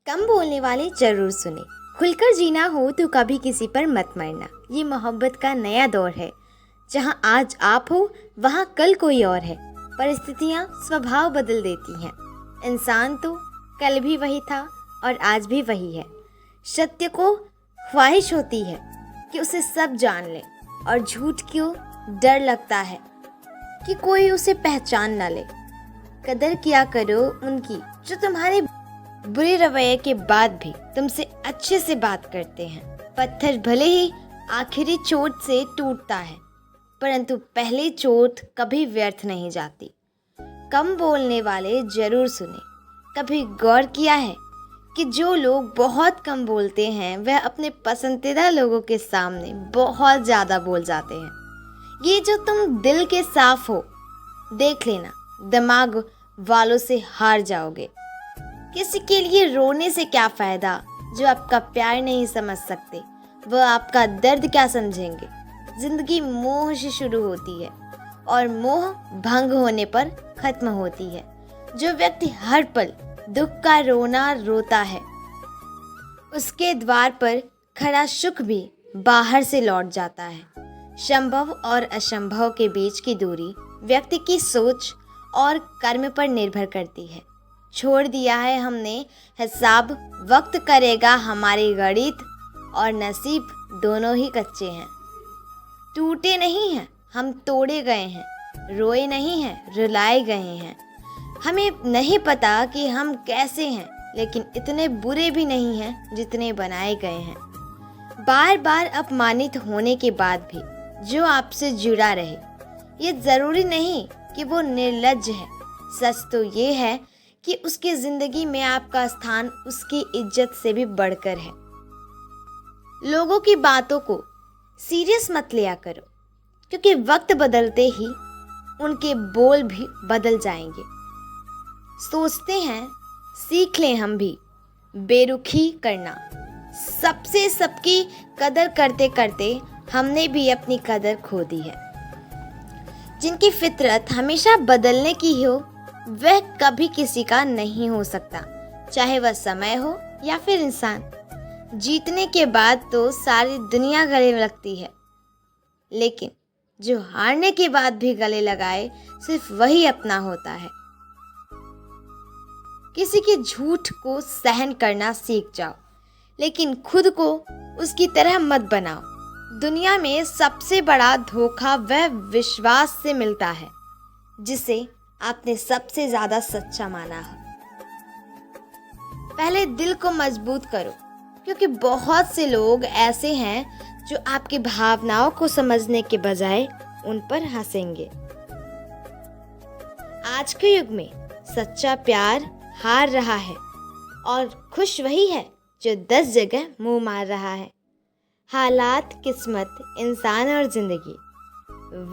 कम बोलने वाले जरूर सुने। खुलकर जीना हो तो कभी किसी पर मत मरना। ये मोहब्बत का नया दौर है, जहाँ आज आप हो वहाँ कल कोई और है। परिस्थितियाँ स्वभाव बदल देती हैं। इंसान तो कल भी वही था और आज भी वही है। सत्य को ख्वाहिश होती है कि उसे सब जान ले, और झूठ क्यों डर लगता है कि कोई उसे पहचान न ले। कदर किया करो उनकी जो तुम्हारे बुरे रवैये के बाद भी तुमसे अच्छे से बात करते हैं। पत्थर भले ही आखिरी चोट से टूटता है, परंतु पहली चोट कभी व्यर्थ नहीं जाती। कम बोलने वाले जरूर सुने। कभी गौर किया है कि जो लोग बहुत कम बोलते हैं वह अपने पसंदीदा लोगों के सामने बहुत ज़्यादा बोल जाते हैं। ये जो तुम दिल के साफ हो, देख लेना दिमाग वालों से हार जाओगे। किसी के लिए रोने से क्या फ़ायदा जो आपका प्यार नहीं समझ सकते। वह आपका दर्द क्या समझेंगे। ज़िंदगी मोह से शुरू होती है और मोह भंग होने पर ख़त्म होती है। जो व्यक्ति हर पल दुख का रोना रोता है, उसके द्वार पर खड़ा सुख भी बाहर से लौट जाता है। संभव और असंभव के बीच की दूरी व्यक्ति की सोच और कर्म पर निर्भर करती है। छोड़ दिया है हमने हिसाब, वक्त करेगा हमारी गणित, और नसीब दोनों ही कच्चे हैं। टूटे नहीं हैं, हम तोड़े गए हैं। रोए नहीं हैं, रुलाए गए हैं। हमें नहीं पता कि हम कैसे हैं, लेकिन इतने बुरे भी नहीं हैं जितने बनाए गए हैं। बार बार अपमानित होने के बाद भी जो आपसे जुड़ा रहे, ये ज़रूरी नहीं कि वो निर्लज्ज है। सच तो ये है कि उसकी ज़िंदगी में आपका स्थान उसकी इज्जत से भी बढ़कर है। लोगों की बातों को सीरियस मत लिया करो, क्योंकि वक्त बदलते ही उनके बोल भी बदल जाएंगे। सोचते हैं सीख लें हम भी बेरुखी करना। सबसे सबकी कदर करते करते हमने भी अपनी कदर खो दी है। जिनकी फितरत हमेशा बदलने की हो, वह कभी किसी का नहीं हो सकता, चाहे वह समय हो या फिर इंसान। जीतने के बाद तो सारी दुनिया गले लगती है, लेकिन जो हारने के बाद भी गले लगाए, सिर्फ वही अपना होता है। किसी के झूठ को सहन करना सीख जाओ, लेकिन खुद को उसकी तरह मत बनाओ। दुनिया में सबसे बड़ा धोखा वह विश्वास से मिलता है जिसे आपने सबसे ज्यादा सच्चा माना है। पहले दिल को मजबूत करो, क्योंकि बहुत से लोग ऐसे हैं जो आपकी भावनाओं को समझने के बजाय उन पर हंसेंगे। आज के युग में सच्चा प्यार हार रहा है, और खुश वही है जो 10 जगह मुंह मार रहा है। हालात, किस्मत, इंसान और जिंदगी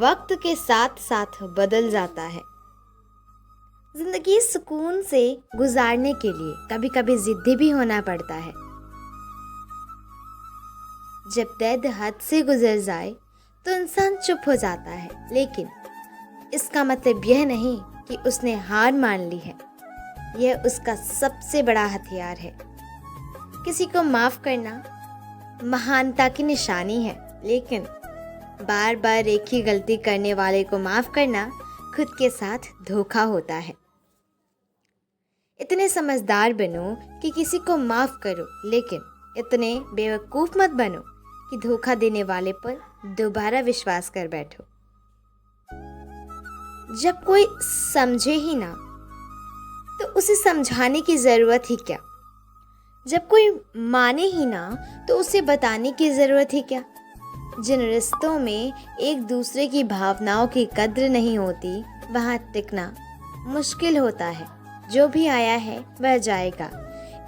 वक्त के साथ साथ बदल जाता है। जिंदगी सुकून से गुजारने के लिए कभी कभी जिद्दी भी होना पड़ता है। जब दर्द हद से गुजर जाए तो इंसान चुप हो जाता है, लेकिन इसका मतलब यह नहीं कि उसने हार मान ली है। यह उसका सबसे बड़ा हथियार है। किसी को माफ करना महानता की निशानी है, लेकिन बार बार एक ही गलती करने वाले को माफ करना खुद के साथ धोखा होता है। इतने समझदार बनो कि किसी को माफ करो, लेकिन इतने बेवकूफ़ मत बनो कि धोखा देने वाले पर दोबारा विश्वास कर बैठो। जब कोई समझे ही ना, तो उसे समझाने की ज़रूरत ही क्या। जब कोई माने ही ना, तो उसे बताने की ज़रूरत ही क्या। जिन रिश्तों में एक दूसरे की भावनाओं की कद्र नहीं होती, वहाँ टिकना मुश्किल होता है। जो भी आया है वह जाएगा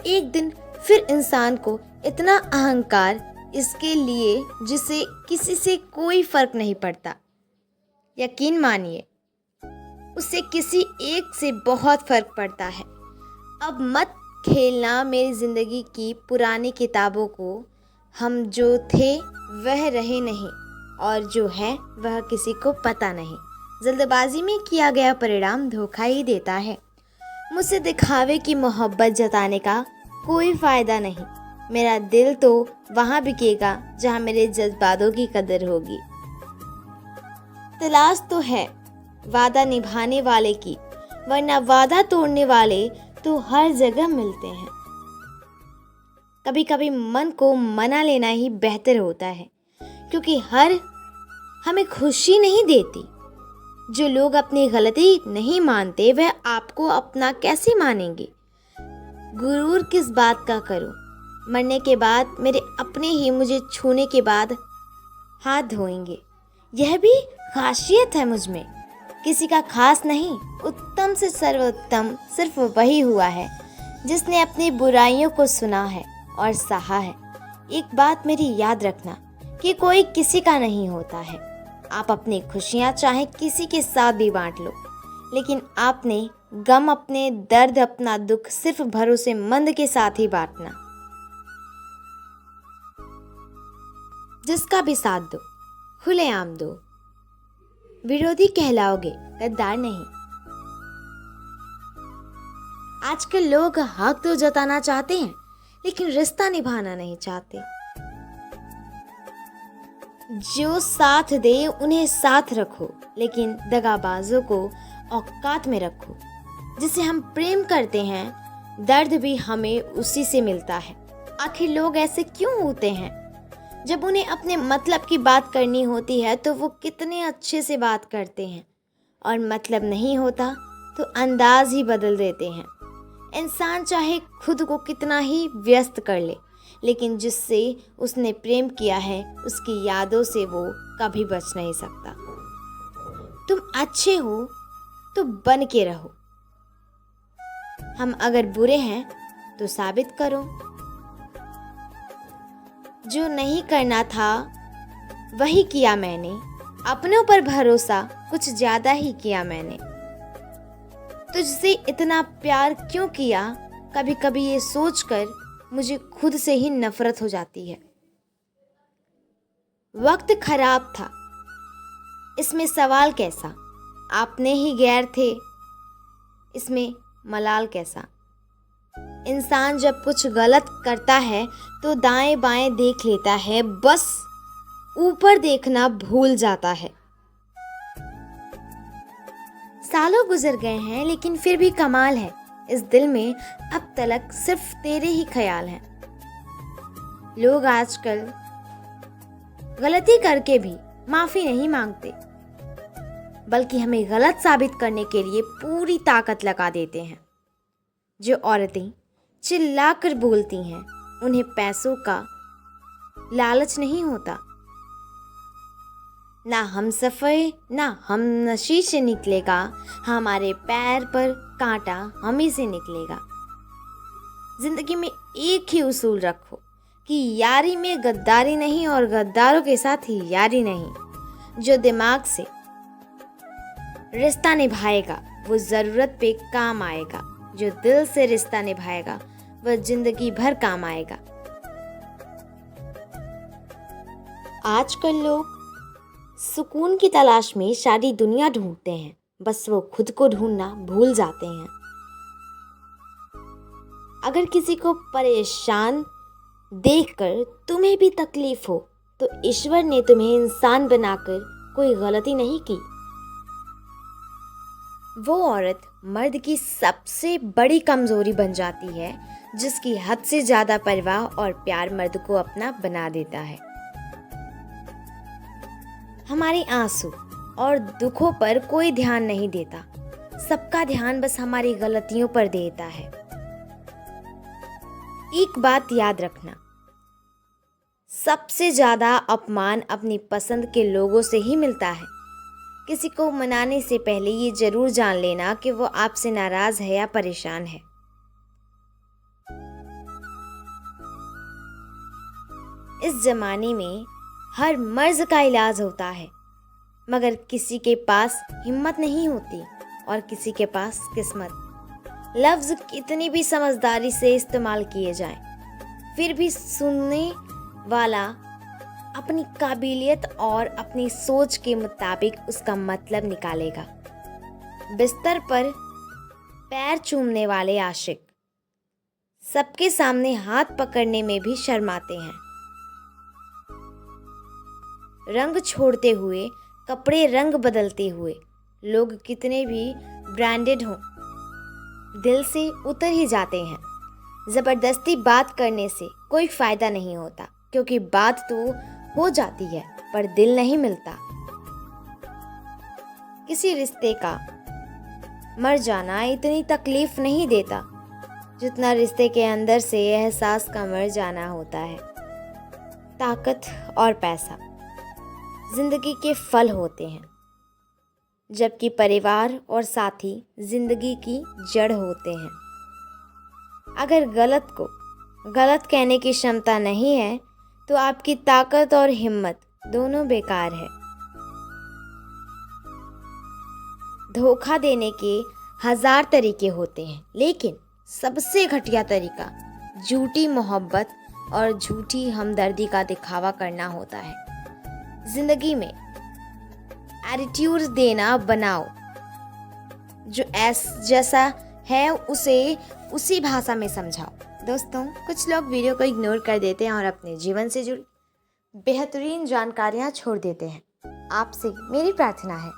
एक दिन। फिर इंसान को इतना अहंकार इसके लिए जिसे किसी से कोई फर्क नहीं पड़ता। यकीन मानिए, उसे किसी एक से बहुत फर्क पड़ता है। अब मत खेलना मेरी ज़िंदगी की पुरानी किताबों को। हम जो थे वह रहे नहीं, और जो है वह किसी को पता नहीं। जल्दबाजी में किया गया परिणाम धोखा ही देता है। मुझसे दिखावे की मोहब्बत जताने का कोई फ़ायदा नहीं। मेरा दिल तो वहाँ बिकेगा जहाँ मेरे जज्बातों की कदर होगी। तलाश तो है वादा निभाने वाले की, वरना वादा तोड़ने वाले तो हर जगह मिलते हैं। कभी कभी मन को मना लेना ही बेहतर होता है, क्योंकि हर हमें खुशी नहीं देती। जो लोग अपनी गलती नहीं मानते वह आपको अपना कैसे मानेंगे। गुरूर किस बात का करूं, मरने के बाद मेरे अपने ही मुझे छूने के बाद हाथ धोएंगे। यह भी खासियत है मुझ में, किसी का खास नहीं, उत्तम से सर्वोत्तम सिर्फ वही हुआ है जिसने अपनी बुराइयों को सुना है और सहा है। एक बात मेरी याद रखना कि कोई किसी का नहीं होता है। आप अपनी खुशियाँ चाहे किसी के साथ भी बांट लो, लेकिन आपने गम, अपने दर्द, अपना दुख सिर्फ भरोसेमंद के साथ ही बांटना। जिसका भी साथ दो, खुलेआम दो। विरोधी कहलाओगे, गद्दार नहीं। आजकल लोग हक तो जताना चाहते हैं, लेकिन रिश्ता निभाना नहीं चाहते। जो साथ दे उन्हें साथ रखो, लेकिन दगाबाजों को औकात में रखो। जिसे हम प्रेम करते हैं, दर्द भी हमें उसी से मिलता है। आखिर लोग ऐसे क्यों होते हैं? जब उन्हें अपने मतलब की बात करनी होती है तो वो कितने अच्छे से बात करते हैं, और मतलब नहीं होता तो अंदाज ही बदल देते हैं। इंसान चाहे खुद को कितना ही व्यस्त कर ले, लेकिन जिससे उसने प्रेम किया है उसकी यादों से वो कभी बच नहीं सकता। तुम अच्छे हो तो बन के रहो। हम अगर बुरे हैं तो साबित करो। जो नहीं करना था वही किया मैंने, अपनों पर भरोसा कुछ ज्यादा ही किया मैंने। तुझसे इतना प्यार क्यों किया, कभी कभी ये सोचकर मुझे खुद से ही नफरत हो जाती है। वक्त खराब था, इसमें सवाल कैसा, आपने ही गैर थे, इसमें मलाल कैसा। इंसान जब कुछ गलत करता है तो दाएं बाएं देख लेता है, बस ऊपर देखना भूल जाता है। सालों गुजर गए हैं, लेकिन फिर भी कमाल है, इस दिल में अब तलक सिर्फ तेरे ही ख्याल हैं। लोग आजकल गलती करके भी माफी नहीं मांगते, बल्कि हमें गलत साबित करने के लिए पूरी ताकत लगा देते हैं। जो औरतें चिल्लाकर बोलती हैं, उन्हें पैसों का लालच नहीं होता। ना हम सफ़र ना हम नशी से निकलेगा, हमारे पैर पर कांटा हम ही से निकलेगा। जिंदगी में एक ही उसूल रखो कि यारी में गद्दारी नहीं, और गद्दारों के साथ ही यारी नहीं। जो दिमाग से रिश्ता निभाएगा वो ज़रूरत पे काम आएगा, जो दिल से रिश्ता निभाएगा वह जिंदगी भर काम आएगा। आजकल लोग सुकून की तलाश में सारी दुनिया ढूंढते हैं, बस वो खुद को ढूंढना भूल जाते हैं। अगर किसी को परेशान देखकर तुम्हें भी तकलीफ हो तो ईश्वर ने तुम्हें इंसान बनाकर कोई गलती नहीं की। वो औरत मर्द की सबसे बड़ी कमजोरी बन जाती है जिसकी हद से ज्यादा परवाह और प्यार मर्द को अपना बना देता है। हमारे आंसू और दुखों पर कोई ध्यान नहीं देता, सबका ध्यान बस हमारी गलतियों पर देता है। एक बात याद रखना, सबसे ज्यादा अपमान अपनी पसंद के लोगों से ही मिलता है। किसी को मनाने से पहले ये जरूर जान लेना कि वो आपसे नाराज है या परेशान है। इस जमाने में हर मर्ज का इलाज होता है, मगर किसी के पास हिम्मत नहीं होती और किसी के पास किस्मत। लफ्ज कितनी भी समझदारी से इस्तेमाल किए जाएं, फिर भी सुनने वाला अपनी काबिलियत और अपनी सोच के मुताबिक उसका मतलब निकालेगा। बिस्तर पर पैर चूमने वाले आशिक सबके सामने हाथ पकड़ने में भी शर्माते हैं। रंग छोड़ते हुए, कपड़े रंग बदलते हुए, लोग कितने भी ब्रांडेड हों, दिल से उतर ही जाते हैं। ज़बरदस्ती बात करने से कोई फ़ायदा नहीं होता, क्योंकि बात तो हो जाती है पर दिल नहीं मिलता। किसी रिश्ते का मर जाना इतनी तकलीफ नहीं देता जितना रिश्ते के अंदर से एहसास का मर जाना होता है। ताकत और पैसा जिंदगी के फल होते हैं, जबकि परिवार और साथी जिंदगी की जड़ होते हैं। अगर गलत को गलत कहने की क्षमता नहीं है तो आपकी ताकत और हिम्मत दोनों बेकार है। धोखा देने के 1000 तरीके होते हैं, लेकिन सबसे घटिया तरीका झूठी मोहब्बत और झूठी हमदर्दी का दिखावा करना होता है। जिंदगी में एटीट्यूड देना बनाओ, जो जैसा है उसे उसी भाषा में समझाओ। दोस्तों, कुछ लोग वीडियो को इग्नोर कर देते हैं और अपने जीवन से जुड़ी बेहतरीन जानकारियाँ छोड़ देते हैं। आपसे मेरी प्रार्थना है,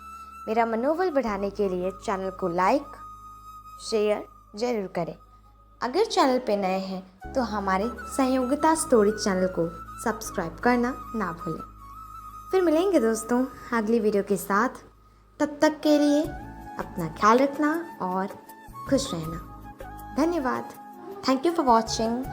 मेरा मनोबल बढ़ाने के लिए चैनल को लाइक शेयर ज़रूर करें। अगर चैनल पे नए हैं तो हमारे सहयोगिता स्टोरी चैनल को सब्सक्राइब करना ना भूलें। फिर मिलेंगे दोस्तों अगली वीडियो के साथ। तब तक के लिए अपना ख्याल रखना और खुश रहना। धन्यवाद। Thank you for watching.